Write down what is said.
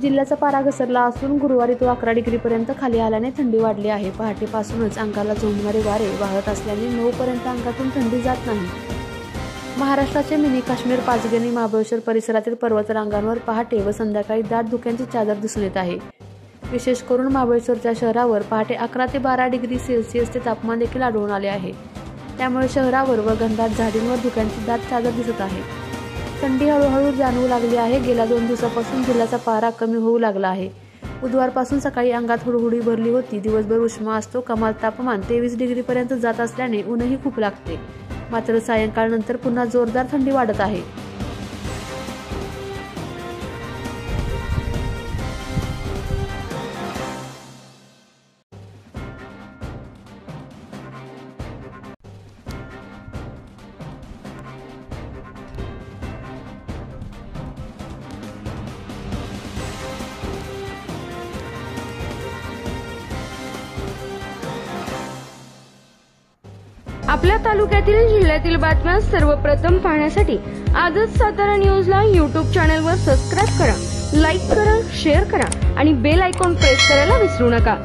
जिल्ह्याचा पारा घसरला असून गुरुवारी तो 11 डिग्रीपर्यंत खाली आल्याने थंडी वाढली आहे। पहाटेपासूनच अंगाला झोंबणारे वारे वाहत असल्याने 9 पर्यंत अंगातून थंडी जात नाही। महाराष्ट्राचे मिनी काश्मीर पाचगणी महाबळेश्वर परिसरातील पर्वतरांगांवर पहाटे व संध्याकाळी दाट धुक्यांची चादर दिसून येत आहे। विशेष करून महाबळेश्वरच्या शहरावर पहाटे 11 ते 12 डिग्री सेल्सिअसचे तापमान देखील आढळून आले आहे। त्यामुळे शहरावर व घनदाट झाडींवर धुक्यांची दाट चादर दिसत आहे। थंडी हळूहळू जाणवू लागली आहे। गेल्या 2 दिवसापासून जिल्ह्याचा पारा कमी होऊ लागला आहे। बुधवारपासून सकाळी अंगात हुडहुडी भरली होती। दिवसभर उष्मा असतो। कमाल तापमान 23 डिग्रीपर्यंत जात असल्याने ऊनही खूप लागते। मात्र सायंकाळनंतर पुन्हा जोरदार थंडी वाढत आहे। आपल्या तालुक्यातील जिल्ह्यातील बातम्या सर्वप्रथम पाहण्यासाठी आजच सातारा न्यूजला YouTube चॅनलवर सबस्क्राइब करा, लाईक करा, शेअर करा आणि बेल आयकॉन प्रेस करायला विसरू नका।